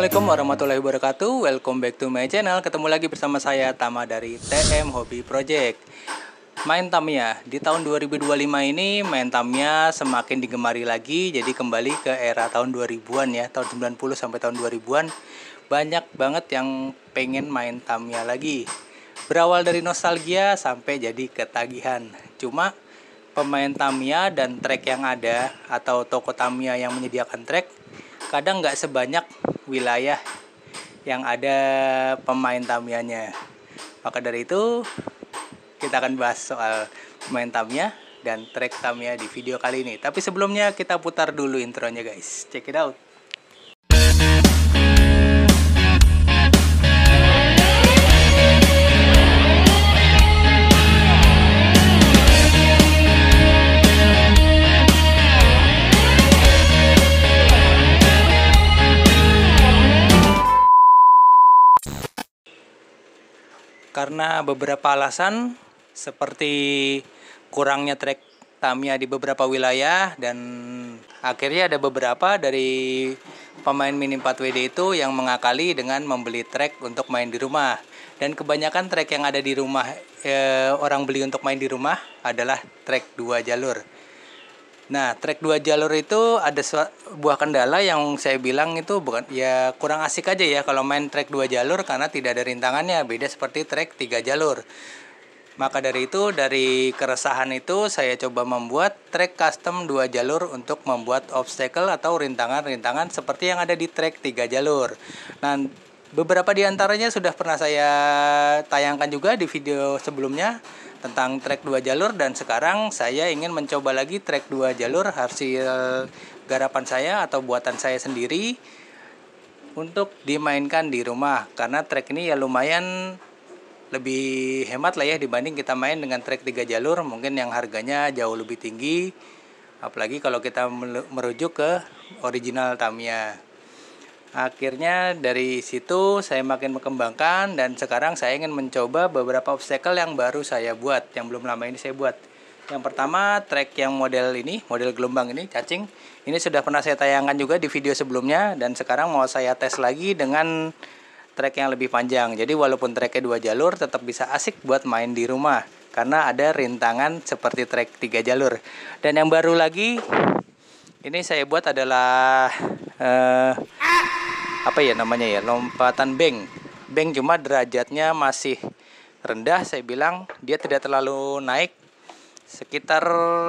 Assalamualaikum warahmatullahi wabarakatuh. Welcome back to my channel. Ketemu lagi bersama saya Tama dari TM Hobby Project. Main Tamiya di tahun 2025 ini, main Tamiya semakin digemari lagi. Jadi kembali ke era tahun 2000-an ya, tahun 90 sampai tahun 2000-an. Banyak banget yang pengen main Tamiya lagi. Berawal dari nostalgia sampai jadi ketagihan. Cuma pemain Tamiya dan trek yang ada atau toko Tamiya yang menyediakan trek kadang nggak sebanyak wilayah yang ada pemain Tamiyanya. Maka dari itu kita akan bahas soal pemain Tamiya dan trek Tamiya di video kali ini. Tapi sebelumnya kita putar dulu intronya guys. Check it out. Karena beberapa alasan seperti kurangnya trek Tamiya di beberapa wilayah, dan akhirnya ada beberapa dari pemain Mini 4WD itu yang mengakali dengan membeli trek untuk main di rumah. Dan kebanyakan trek yang ada di rumah orang beli untuk main di rumah adalah trek 2 jalur. Nah, trek 2 jalur itu ada sebuah kendala yang saya bilang itu bukan ya, kurang asik aja ya kalau main trek 2 jalur karena tidak ada rintangannya, beda seperti trek 3 jalur. Maka dari itu, dari keresahan itu saya coba membuat trek custom 2 jalur untuk membuat obstacle atau rintangan-rintangan seperti yang ada di trek 3 jalur. Nah, beberapa di antaranya sudah pernah saya tayangkan juga di video sebelumnya tentang trek 2 jalur, dan sekarang saya ingin mencoba lagi trek 2 jalur hasil garapan saya atau buatan saya sendiri untuk dimainkan di rumah, karena trek ini ya lumayan lebih hemat lah ya dibanding kita main dengan trek 3 jalur mungkin yang harganya jauh lebih tinggi, apalagi kalau kita merujuk ke original Tamiya. Akhirnya dari situ saya makin mengembangkan, dan sekarang saya ingin mencoba beberapa obstacle yang baru saya buat, yang belum lama ini saya buat. Yang pertama, trek yang model ini, model gelombang ini, cacing. Ini sudah pernah saya tayangkan juga di video sebelumnya, dan sekarang mau saya tes lagi dengan trek yang lebih panjang. Jadi walaupun treknya 2 jalur tetap bisa asik buat main di rumah karena ada rintangan seperti trek 3 jalur. Dan yang baru lagi ini saya buat adalah apa ya namanya ya, lompatan bank, cuma derajatnya masih rendah. Saya bilang dia tidak terlalu naik, sekitar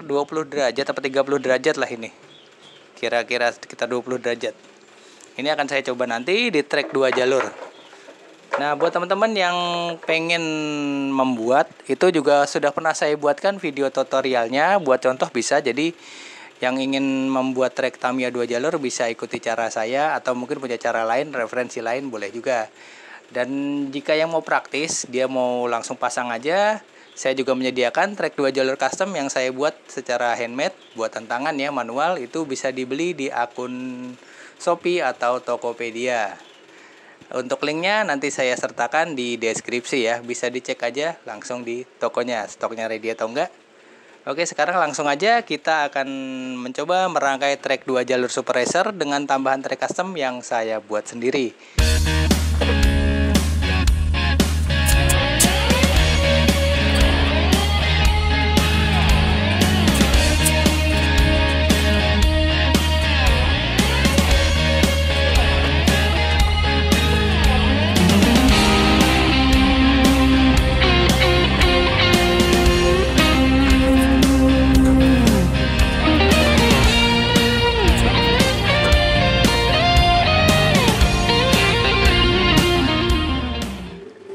20 derajat atau 30 derajat lah ini, kira-kira sekitar 20 derajat. Ini akan saya coba nanti di trek 2 jalur. Nah, buat teman-teman yang pengen membuat, itu juga sudah pernah saya buatkan video tutorialnya, buat contoh bisa. Jadi yang ingin membuat trek Tamiya 2 jalur bisa ikuti cara saya, atau mungkin punya cara lain, referensi lain boleh juga. Dan jika yang mau praktis, dia mau langsung pasang aja, saya juga menyediakan trek 2 jalur custom yang saya buat secara handmade, buatan tangan ya, manual. Itu bisa dibeli di akun Shopee atau Tokopedia. Untuk linknya nanti saya sertakan di deskripsi ya, bisa dicek aja langsung di tokonya, stoknya ready atau enggak. Oke, sekarang langsung aja kita akan mencoba merangkai trek 2 jalur Super Racer dengan tambahan trek custom yang saya buat sendiri.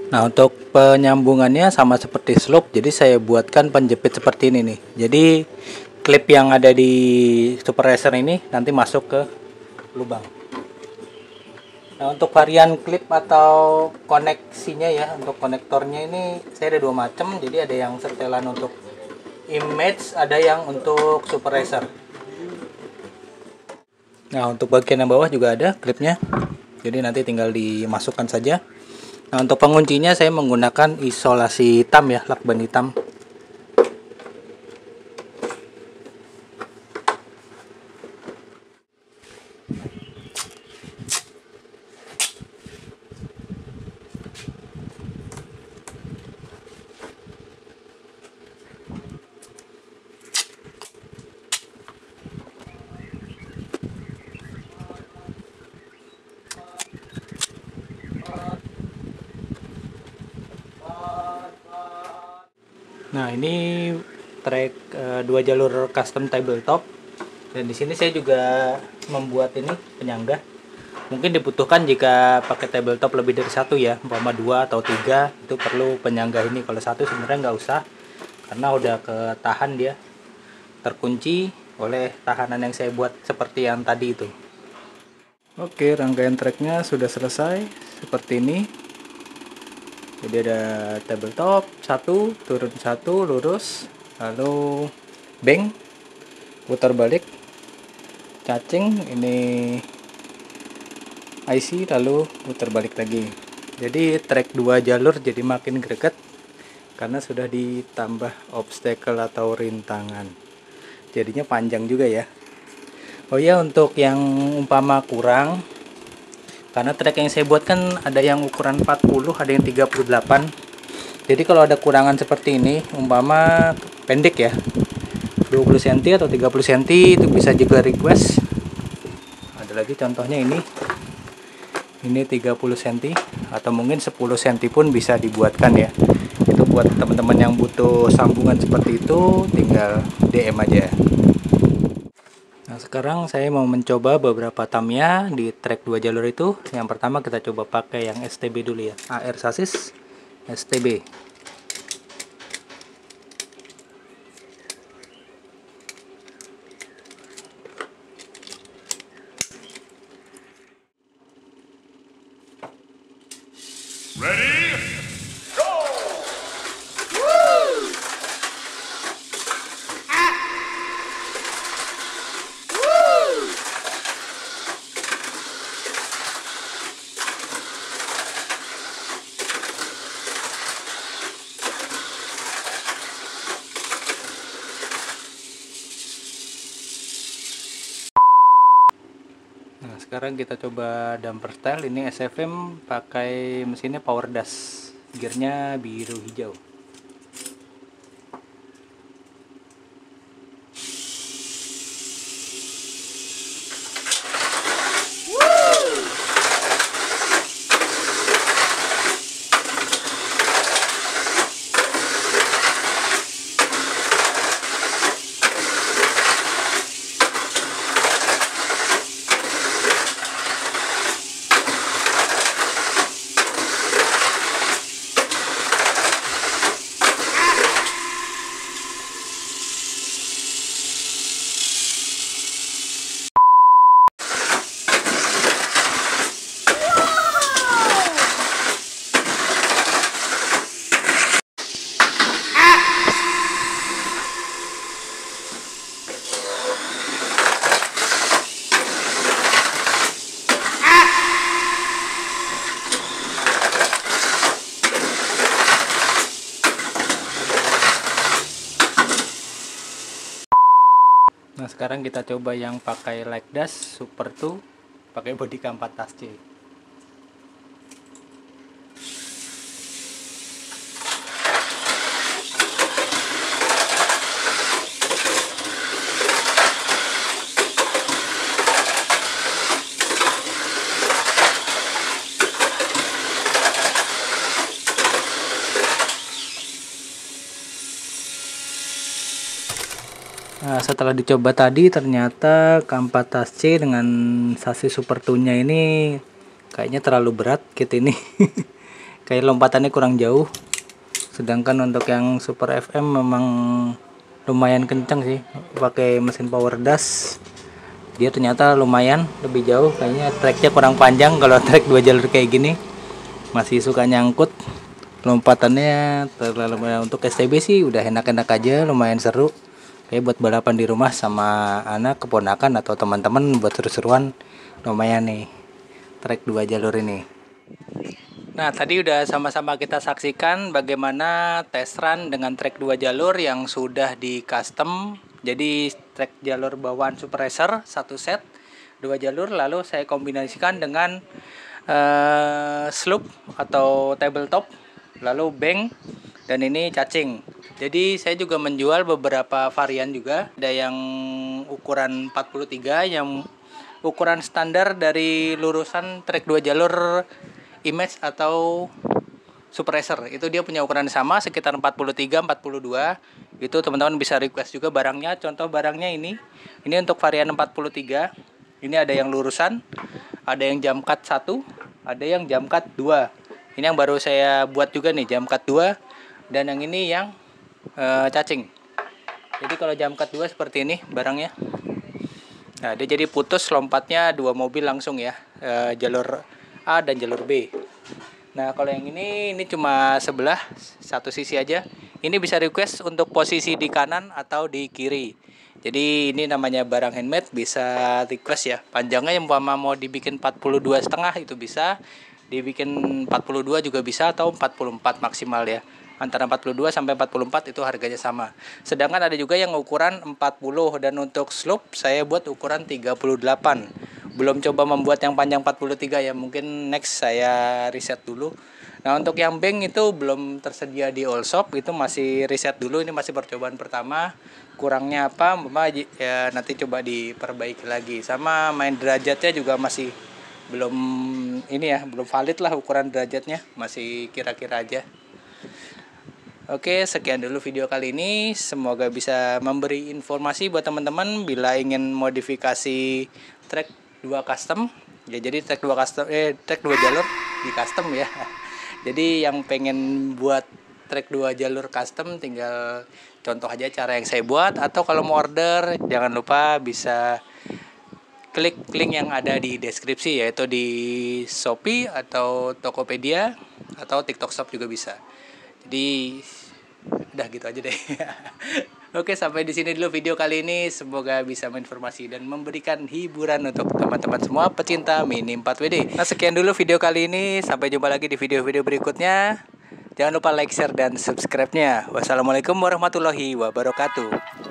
Nah, untuk penyambungannya sama seperti slope, jadi saya buatkan penjepit seperti ini nih. Jadi klip yang ada di Super Racer ini nanti masuk ke lubang. Nah, untuk varian klip atau koneksinya ya, untuk konektornya ini saya ada 2 macam. Jadi ada yang setelan untuk Image, ada yang untuk Super Racer. Nah, untuk bagian yang bawah juga ada klipnya. Jadi nanti tinggal dimasukkan saja. Nah, untuk penguncinya saya menggunakan isolasi hitam ya, lakban hitam. Nah, ini trek 2 jalur custom tabletop. Dan di sini saya juga membuat ini penyangga. Mungkin dibutuhkan jika pakai tabletop lebih dari satu ya, umpama 2 atau 3 itu perlu penyangga ini. Kalau satu sebenarnya nggak usah, karena udah ketahan dia, terkunci oleh tahanan yang saya buat seperti yang tadi itu. Oke, rangkaian treknya sudah selesai seperti ini. Jadi ada tabletop satu, turun satu, lurus, lalu bank, putar balik, cacing, ini IC, lalu putar balik lagi. Jadi trek 2 jalur jadi makin greget karena sudah ditambah obstacle atau rintangan. Jadinya panjang juga ya. Oh ya, untuk yang umpama kurang, karena trek yang saya buat kan ada yang ukuran 40, ada yang 38. Jadi kalau ada kurangan seperti ini, umpama pendek ya, 20 cm atau 30 cm, itu bisa juga request. Ada lagi contohnya ini 30 cm atau mungkin 10 cm pun bisa dibuatkan ya. Itu buat teman-teman yang butuh sambungan seperti itu, tinggal DM aja. Nah, sekarang saya mau mencoba beberapa Tamiya di trek 2 jalur itu. Yang pertama kita coba pakai yang STB dulu ya, AR Sasis STB. Ready? Nah, sekarang kita coba dumper style. Ini SFM pakai mesinnya Power Dash, gearnya biru hijau. Nah, sekarang kita coba yang pakai Like Dash Super 2 pakai bodi K4 Tas C. Nah, setelah dicoba tadi ternyata K4 Tas C dengan sasis Super 2-nya ini kayaknya terlalu berat kit ini. Kayak lompatannya kurang jauh. Sedangkan untuk yang Super FM memang lumayan kencang sih, pakai mesin Power Dash. Dia ternyata lumayan lebih jauh, kayaknya treknya kurang panjang kalau trek 2 jalur kayak gini. Masih suka nyangkut. Lompatannya terlalu, untuk STB sih udah enak-enak aja, lumayan seru. Kayak buat balapan di rumah sama anak, keponakan atau teman-teman buat seru-seruan lumayan nih trek 2 jalur ini. Nah, tadi udah sama-sama kita saksikan bagaimana test run dengan trek 2 jalur yang sudah di custom. Jadi trek jalur bawaan Super Racer 1 set 2 jalur, lalu saya kombinasikan dengan slope atau tabletop, lalu bank, dan ini cacing. Jadi saya juga menjual beberapa varian juga. Ada yang ukuran 43, yang ukuran standar dari lurusan trek 2 jalur image atau Super Racer. Itu dia punya ukuran sama sekitar 43 42. Itu teman-teman bisa request juga barangnya. Contoh barangnya ini. Ini untuk varian 43. Ini ada yang lurusan, ada yang jam cut 1, ada yang jam cut 2. Ini yang baru saya buat juga nih, jam cut 2, dan yang ini yang cacing. Jadi kalau jam cut 2 seperti ini barangnya. Nah, dia jadi putus lompatnya 2 mobil langsung ya. Jalur A dan jalur B. Nah, kalau yang ini cuma sebelah, satu sisi aja. Ini bisa request untuk posisi di kanan atau di kiri. Jadi ini namanya barang handmade, bisa request ya. Panjangnya yang mau dibikin 42,5 itu bisa. Dibikin 42 juga bisa, atau 44 maksimal ya. Antara 42 sampai 44 itu harganya sama. Sedangkan ada juga yang ukuran 40, dan untuk slope saya buat ukuran 38. Belum coba membuat yang panjang 43 ya, mungkin next saya riset dulu. Nah, untuk yang bank itu belum tersedia di all shop, itu masih riset dulu, ini masih percobaan pertama. Kurangnya apa, ya nanti coba diperbaiki lagi. Sama main derajatnya juga masih belum belum valid lah ukuran derajatnya, masih kira-kira aja. Oke, sekian dulu video kali ini. Semoga bisa memberi informasi buat teman-teman bila ingin modifikasi track 2 custom. Ya, jadi track 2 jalur di custom ya. Jadi yang pengen buat track 2 jalur custom tinggal contoh aja cara yang saya buat, atau kalau mau order jangan lupa bisa klik link yang ada di deskripsi, yaitu di Shopee atau Tokopedia atau TikTok Shop juga bisa. Jadi udah gitu aja deh. Oke, sampai di sini dulu video kali ini. Semoga bisa menginformasi dan memberikan hiburan untuk teman-teman semua pecinta Mini 4WD. Nah, sekian dulu video kali ini. Sampai jumpa lagi di video-video berikutnya. Jangan lupa like, share, dan subscribe-nya. Wassalamualaikum warahmatullahi wabarakatuh.